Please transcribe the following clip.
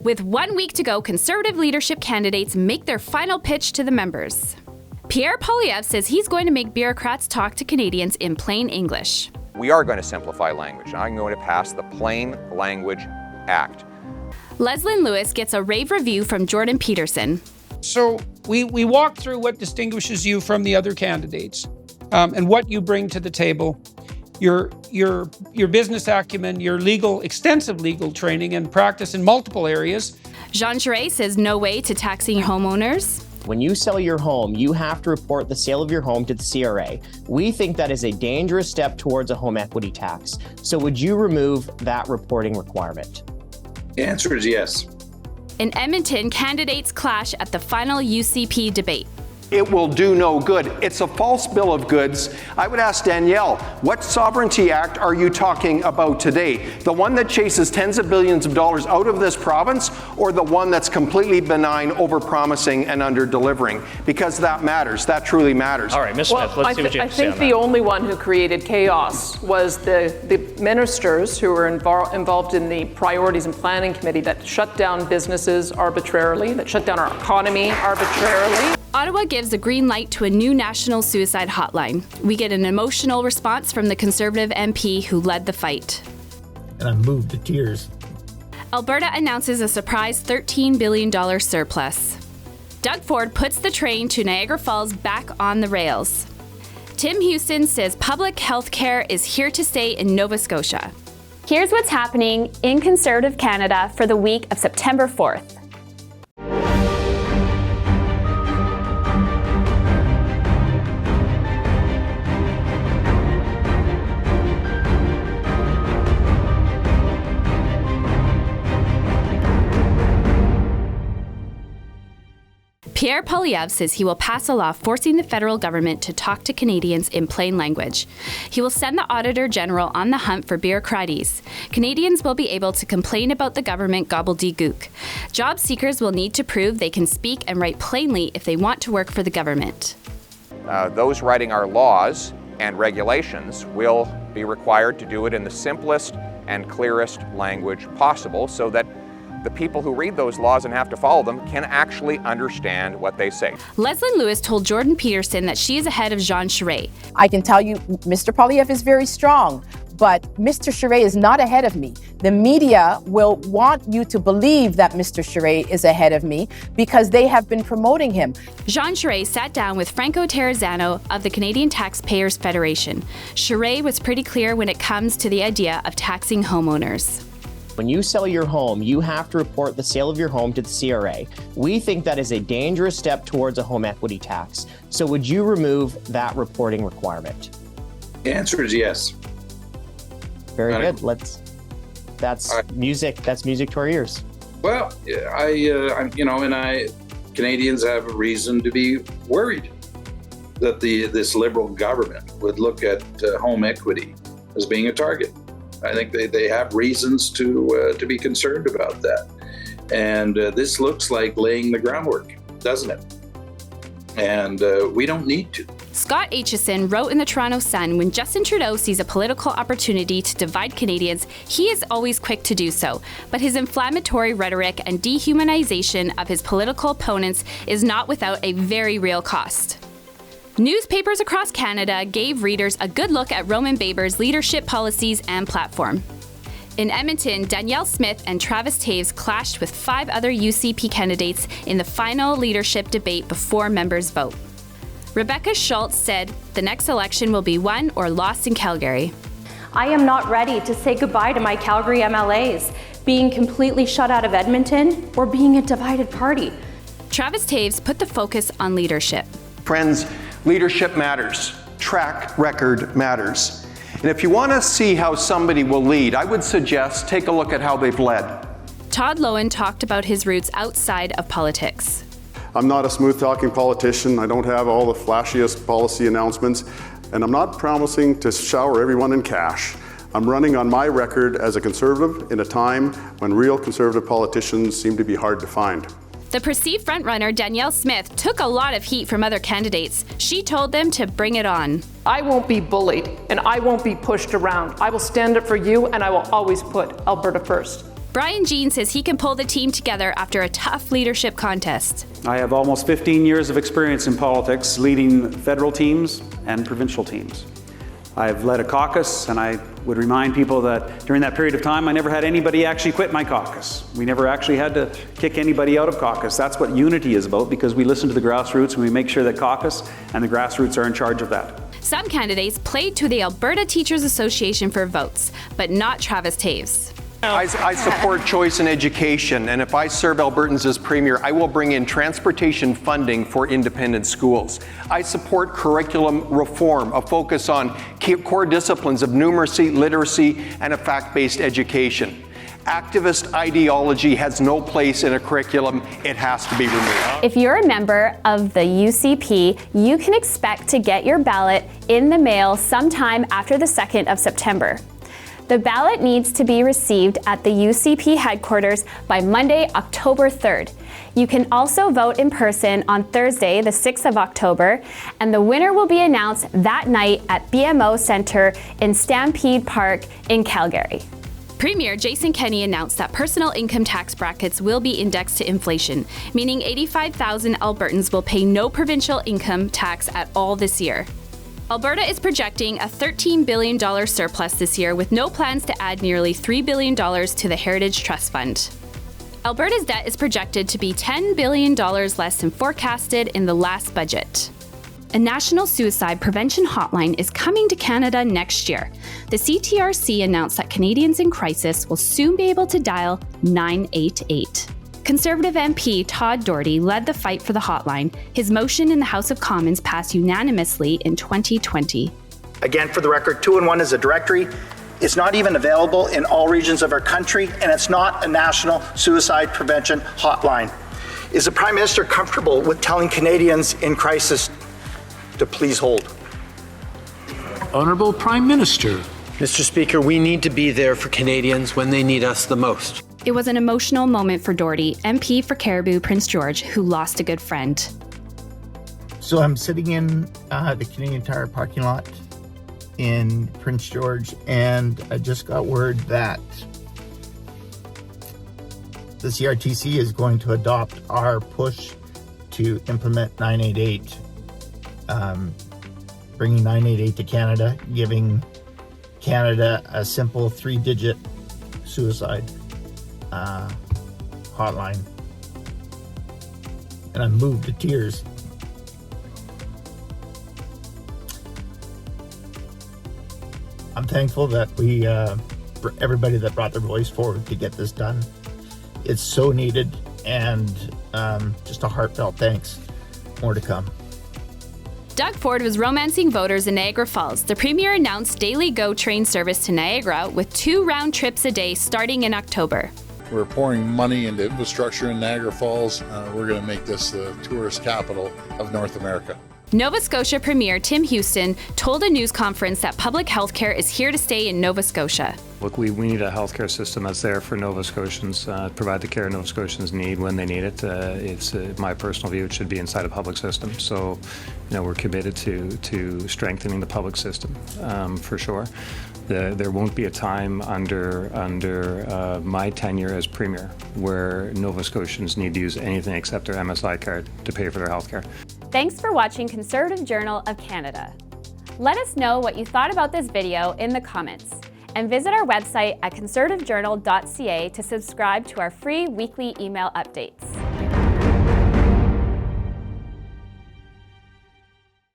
With 1 week to go, Conservative leadership candidates make their final pitch to the members. Pierre Poilievre says he's going to make bureaucrats talk to Canadians in plain English. We are going to simplify language. I'm going to pass the Plain Language Act. Leslyn Lewis gets a rave review from Jordan Peterson. So we walk through what distinguishes you from the other candidates and what you bring to the table. Your business acumen, your extensive legal training and practice in multiple areas. Charest says no way to taxing homeowners. When you sell your home, you have to report the sale of your home to the CRA. We think that is a dangerous step towards a home equity tax. So would you remove that reporting requirement? The answer is yes. In Edmonton, candidates clash at the final UCP debate. It will do no good. It's a false bill of goods. I would ask Danielle, what sovereignty act are you talking about today? The one that chases tens of billions of dollars out of this province, or the one that's completely benign, over-promising and under-delivering? Because that matters. That truly matters. All right, Ms. Smith, let's see what you have to say on that. I think the only one who created chaos was the ministers who were involved in the Priorities and Planning Committee that shut down businesses arbitrarily, that shut down our economy arbitrarily. Ottawa gives a green light to a new national suicide hotline. We get an emotional response from the Conservative MP who led the fight. And I'm moved to tears. Alberta announces a surprise $13 billion surplus. Doug Ford puts the train to Niagara Falls back on the rails. Tim Houston says public health care is here to stay in Nova Scotia. Here's what's happening in Conservative Canada for the week of September 4th. Pierre Poilievre says he will pass a law forcing the federal government to talk to Canadians in plain language. He will send the Auditor General on the hunt for bureaucrats. Canadians will be able to complain about the government gobbledygook. Job seekers will need to prove they can speak and write plainly if they want to work for the government. Those writing our laws and regulations will be required to do it in the simplest and clearest language possible so that the people who read those laws and have to follow them can actually understand what they say. Leslyn Lewis told Jordan Peterson that she is ahead of Jean Charest. I can tell you Mr. Poilievre is very strong, but Mr. Charest is not ahead of me. The media will want you to believe that Mr. Charest is ahead of me because they have been promoting him. Jean Charest sat down with Franco Terrazzano of the Canadian Taxpayers Federation. Charest was pretty clear when it comes to the idea of taxing homeowners. When you sell your home, you have to report the sale of your home to the CRA. We think that is a dangerous step towards a home equity tax. So would you remove that reporting requirement? The answer is yes. Very good. That's music to our ears. Well, Canadians have a reason to be worried that this Liberal government would look at home equity as being a target. I think they have reasons to be concerned about that. And this looks like laying the groundwork, doesn't it? And we don't need to. Scott Aitchison wrote in the Toronto Sun, when Justin Trudeau sees a political opportunity to divide Canadians, he is always quick to do so. But his inflammatory rhetoric and dehumanization of his political opponents is not without a very real cost. Newspapers across Canada gave readers a good look at Roman Baber's leadership policies and platform. In Edmonton, Danielle Smith and Travis Toews clashed with 5 other UCP candidates in the final leadership debate before members vote. Rebecca Schultz said the next election will be won or lost in Calgary. I am not ready to say goodbye to my Calgary MLAs, being completely shut out of Edmonton or being a divided party. Travis Toews put the focus on leadership. Friends, leadership matters. Track record matters. And if you want to see how somebody will lead, I would suggest take a look at how they've led. Todd Loewen talked about his roots outside of politics. I'm not a smooth-talking politician. I don't have all the flashiest policy announcements, and I'm not promising to shower everyone in cash. I'm running on my record as a Conservative in a time when real Conservative politicians seem to be hard to find. The perceived frontrunner, Danielle Smith, took a lot of heat from other candidates. She told them to bring it on. I won't be bullied and I won't be pushed around. I will stand up for you and I will always put Alberta first. Brian Jean says he can pull the team together after a tough leadership contest. I have almost 15 years of experience in politics, leading federal teams and provincial teams. I've led a caucus, and I would remind people that during that period of time, I never had anybody actually quit my caucus. We never actually had to kick anybody out of caucus. That's what unity is about, because we listen to the grassroots and we make sure that caucus and the grassroots are in charge of that. Some candidates played to the Alberta Teachers Association for votes, but not Travis Taves. I support choice in education, and if I serve Albertans as Premier, I will bring in transportation funding for independent schools. I support curriculum reform, a focus on core disciplines of numeracy, literacy, and a fact-based education. Activist ideology has no place in a curriculum. It has to be removed. If you're a member of the UCP, you can expect to get your ballot in the mail sometime after the 2nd of September. The ballot needs to be received at the UCP headquarters by Monday, October 3rd. You can also vote in person on Thursday, the 6th of October, and the winner will be announced that night at BMO Centre in Stampede Park in Calgary. Premier Jason Kenney announced that personal income tax brackets will be indexed to inflation, meaning 85,000 Albertans will pay no provincial income tax at all this year. Alberta is projecting a $13 billion surplus this year, with no plans to add nearly $3 billion to the Heritage Trust Fund. Alberta's debt is projected to be $10 billion less than forecasted in the last budget. A national suicide prevention hotline is coming to Canada next year. The CTRC announced that Canadians in crisis will soon be able to dial 988. Conservative MP Todd Doherty led the fight for the hotline. His motion in the House of Commons passed unanimously in 2020. Again, for the record, 211 is a directory. It's not even available in all regions of our country, and it's not a national suicide prevention hotline. Is the Prime Minister comfortable with telling Canadians in crisis to please hold? Honourable Prime Minister. Mr. Speaker, we need to be there for Canadians when they need us the most. It was an emotional moment for Doherty, MP for Caribou Prince George, who lost a good friend. So I'm sitting in the Canadian Tire parking lot in Prince George, and I just got word that the CRTC is going to adopt our push to implement 988, bringing 988 to Canada, giving Canada a simple 3-digit suicide hotline. And I'm moved to tears. I'm thankful that for everybody that brought their voice forward to get this done. It's so needed, and just a heartfelt thanks. More to come. Doug Ford was romancing voters in Niagara Falls. The Premier announced daily GO train service to Niagara with 2 round trips a day starting in October. We're pouring money into infrastructure in Niagara Falls. We're going to make this the tourist capital of North America. Nova Scotia Premier Tim Houston told a news conference that public health care is here to stay in Nova Scotia. Look, we need a healthcare system that's there for Nova Scotians, provide the care Nova Scotians need when they need it. It's my personal view, it should be inside a public system. So, we're committed to strengthening the public system for sure. There won't be a time under my tenure as Premier where Nova Scotians need to use anything except their MSI card to pay for their health care. Thanks for watching Conservative Journal of Canada. Let us know what you thought about this video in the comments, and visit our website at conservativejournal.ca to subscribe to our free weekly email updates.